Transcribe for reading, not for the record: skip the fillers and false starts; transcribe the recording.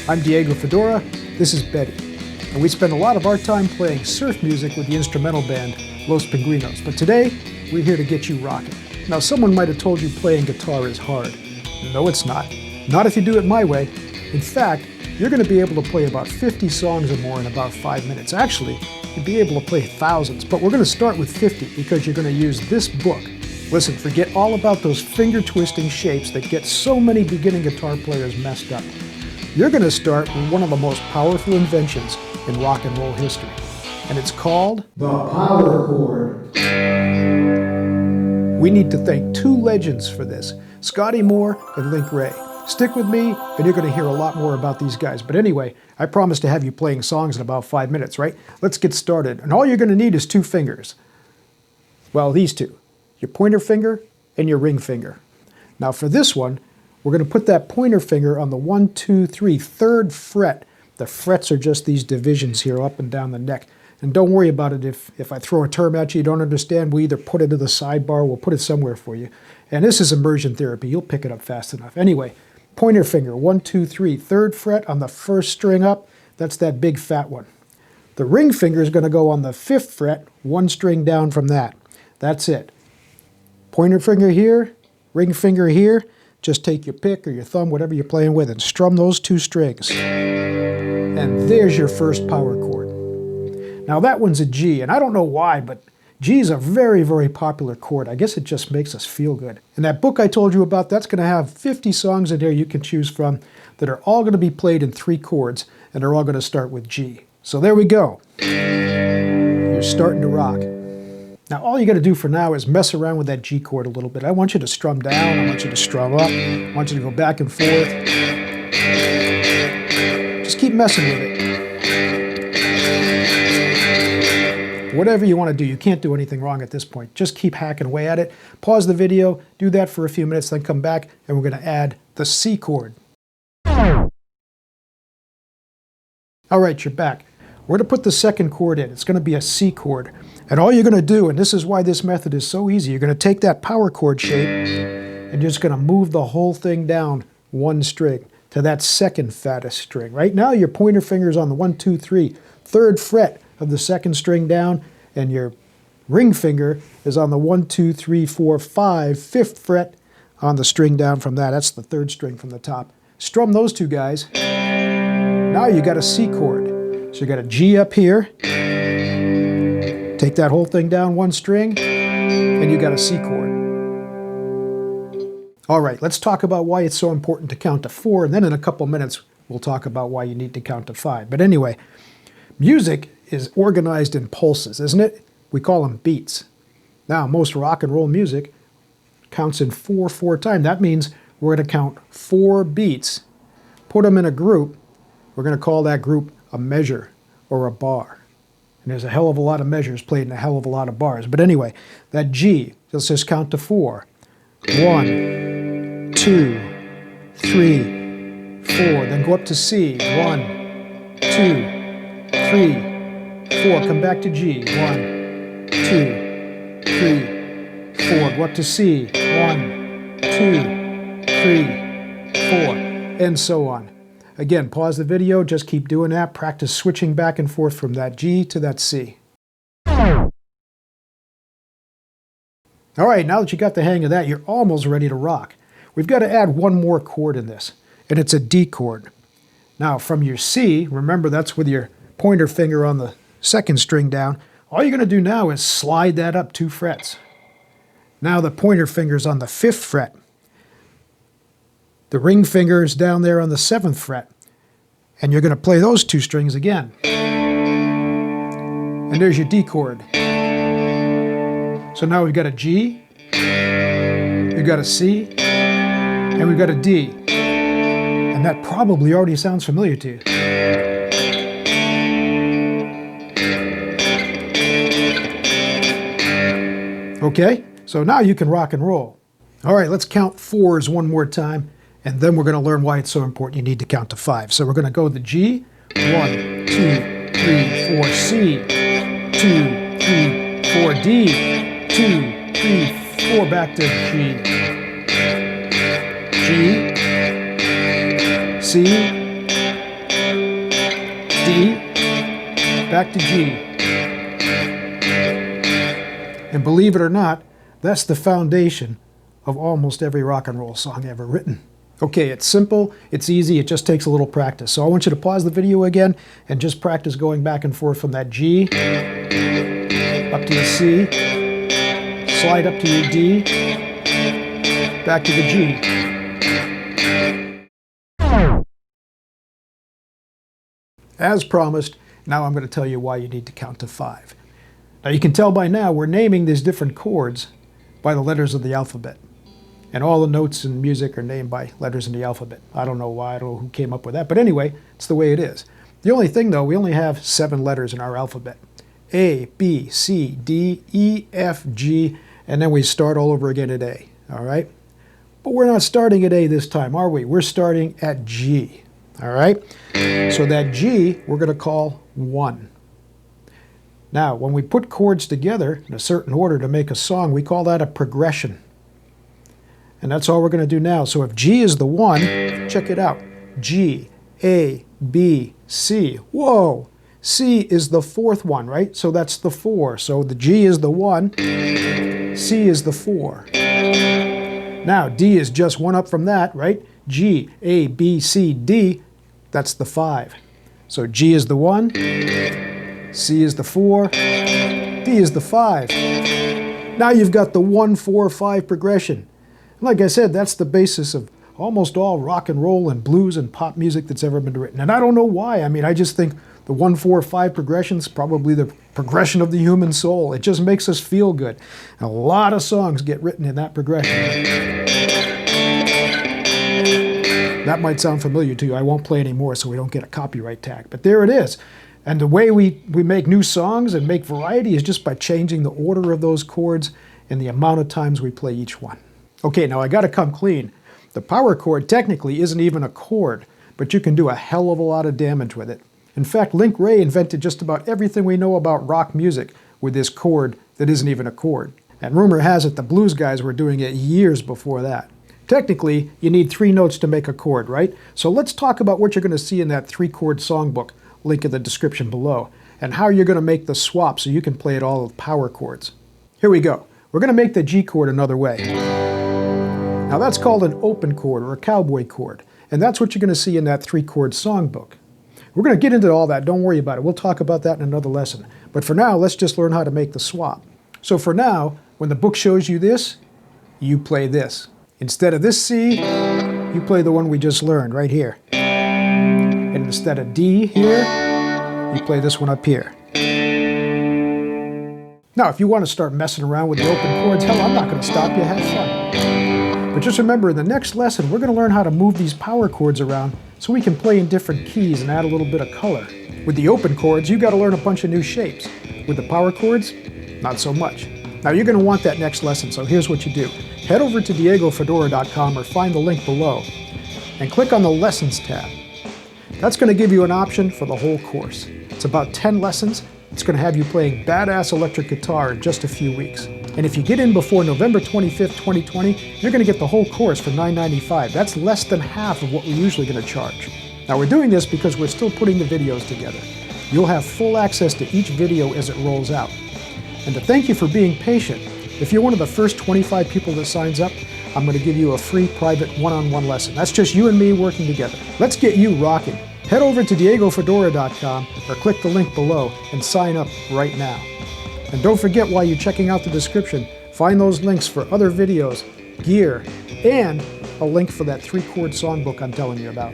I'm Diego Fedora, this is Betty, and we spend a lot of our time playing surf music with the instrumental band Los Pingüinos, but today we're here to get you rocking. Now someone might have told you playing guitar is hard. No, it's not. Not if you do it my way. In fact, you're going to be able to play about 50 songs or more in about 5 minutes. Actually, you'll be able to play thousands, but we're going to start with 50 because you're going to use this book. Listen, forget all about those finger-twisting shapes that get so many beginning guitar players messed up. You're going to start with one of the most powerful inventions in rock and roll history, and it's called the power chord. We need to thank two legends for this, Scotty Moore and Link Wray. Stick with me, and you're going to hear a lot more about these guys. But anyway, I promised to have you playing songs in about 5 minutes, right? Let's get started. And all you're going to need is two fingers. Well, these two. Your pointer finger and your ring finger. Now for this one, we're going to put that pointer finger on the 1, 2, 3, third fret. The frets are just these divisions here up and down the neck. And don't worry about it if I throw a term at you don't understand. We either put it to the sidebar, we'll put it somewhere for you. And this is immersion therapy. You'll pick it up fast enough. Anyway, pointer finger, 1, 2, 3, third fret on the first string up. That's that big fat one. The ring finger is going to go on the 5th fret, one string down from that. That's it. Pointer finger here, ring finger here. Just take your pick or your thumb, whatever you're playing with, and strum those two strings. And there's your first power chord. Now that one's a G, and I don't know why, but G is a very, very popular chord. I guess it just makes us feel good. And that book I told you about, that's going to have 50 songs in there you can choose from that are all going to be played in 3 chords, and they're all going to start with G. So there we go. You're starting to rock. Now all you got to do for now is mess around with that G chord a little bit. I want you to strum down, I want you to strum up, I want you to go back and forth. Just keep messing with it. Whatever you want to do, you can't do anything wrong at this point. Just keep hacking away at it. Pause the video, do that for a few minutes, then come back, and we're going to add the C chord. All right, you're back. We're going to put the second chord in. It's going to be a C chord. And all you're going to do, and this is why this method is so easy, you're going to take that power chord shape, and you're just going to move the whole thing down one string to that second fattest string. Right now, your pointer finger's on the 1, 2, 3, third fret of the second string down, and your ring finger is on the 1, 2, 3, 4, 5, 5th fret on the string down from that. That's the third string from the top. Strum those two guys. Now you got a C chord. So you got a G up here. Take that whole thing down one string, and you got a C chord. All right, let's talk about why it's so important to count to 4, and then in a couple minutes we'll talk about why you need to count to 5. But anyway, music is organized in pulses, isn't it? We call them beats. Now, most rock and roll music counts in 4/4 time. That means we're going to count 4 beats, put them in a group. We're going to call that group a measure or a bar. And there's a hell of a lot of measures played in a hell of a lot of bars. But anyway, that G, let's just count to 4. 1, 2, 3, 4. Then go up to C. 1, 2, 3, 4. Come back to G. 1, 2, 3, 4. Go up to C. 1, 2, 3, 4. And so on. Again, pause the video, just keep doing that. Practice switching back and forth from that G to that C. All right, now that you got the hang of that, you're almost ready to rock. We've got to add one more chord in this, and it's a D chord. Now, from your C, remember that's with your pointer finger on the second string down, all you're going to do now is slide that up 2 frets. Now the pointer finger's on the 5th fret. The ring finger is down there on the 7th fret. And you're going to play those 2 strings again. And there's your D chord. So now we've got a G, we've got a C, and we've got a D. And that probably already sounds familiar to you. Okay, so now you can rock and roll. All right, let's count 4s one more time. And then we're going to learn why it's so important you need to count to 5. So we're going to go to the G, 1, 2, 3, 4, C, 2, 3, 4, D, 2, 3, 4, back to G, G, C, D, back to G. And believe it or not, that's the foundation of almost every rock and roll song ever written. Okay, it's simple, it's easy, it just takes a little practice. So I want you to pause the video again and just practice going back and forth from that G up to the C, slide up to your D, back to the G. As promised, now I'm going to tell you why you need to count to 5. Now you can tell by now we're naming these different chords by the letters of the alphabet. And all the notes in music are named by letters in the alphabet. I don't know why, I don't know who came up with that, but anyway, it's the way it is. The only thing though, we only have 7 letters in our alphabet. A, B, C, D, E, F, G, and then we start all over again at A, all right? But we're not starting at A this time, are we? We're starting at G, all right? So that G, we're going to call 1. Now, when we put chords together in a certain order to make a song, we call that a progression. And that's all we're going to do now. So if G is the 1, check it out. G, A, B, C. Whoa! C is the 4th one, right? So that's the 4. So the G is the 1, C is the 4. Now, D is just 1 up from that, right? G, A, B, C, D, that's the 5. So G is the 1, C is the 4, D is the 5. Now you've got the 1, 4, 5 progression. Like I said, that's the basis of almost all rock and roll and blues and pop music that's ever been written. And I don't know why. I mean, I just think the 1, 4, 5 progression is probably the progression of the human soul. It just makes us feel good. And a lot of songs get written in that progression. That might sound familiar to you. I won't play any more so we don't get a copyright tag. But there it is. And the way we make new songs and make variety is just by changing the order of those chords and the amount of times we play each one. Okay, now I got to come clean. The power chord technically isn't even a chord, but you can do a hell of a lot of damage with it. In fact, Link Wray invented just about everything we know about rock music with this chord that isn't even a chord. And rumor has it the blues guys were doing it years before that. Technically, you need 3 notes to make a chord, right? So let's talk about what you're going to see in that 3-chord songbook, link in the description below, and how you're going to make the swap so you can play it all with power chords. Here we go. We're going to make the G chord another way. Now that's called an open chord or a cowboy chord, and that's what you're going to see in that 3-chord songbook. We're going to get into all that, don't worry about it. We'll talk about that in another lesson. But for now, let's just learn how to make the swap. So for now, when the book shows you this, you play this. Instead of this C, you play the one we just learned right here. And instead of D here, you play this one up here. Now, if you want to start messing around with the open chords, hell, I'm not going to stop you. Have fun. But just remember, in the next lesson, we're going to learn how to move these power chords around so we can play in different keys and add a little bit of color. With the open chords, you got to learn a bunch of new shapes. With the power chords, not so much. Now, you're going to want that next lesson, so here's what you do. Head over to diegofedora.com or find the link below and click on the Lessons tab. That's going to give you an option for the whole course. It's about 10 lessons. It's going to have you playing badass electric guitar in just a few weeks. And if you get in before November 25th, 2020, you're going to get the whole course for $9.95. That's less than half of what we're usually going to charge. Now we're doing this because we're still putting the videos together. You'll have full access to each video as it rolls out. And to thank you for being patient, if you're one of the first 25 people that signs up, I'm going to give you a free private one-on-one lesson. That's just you and me working together. Let's get you rocking. Head over to diegofedora.com or click the link below and sign up right now. And don't forget, while you're checking out the description, find those links for other videos, gear, and a link for that 3-chord songbook I'm telling you about.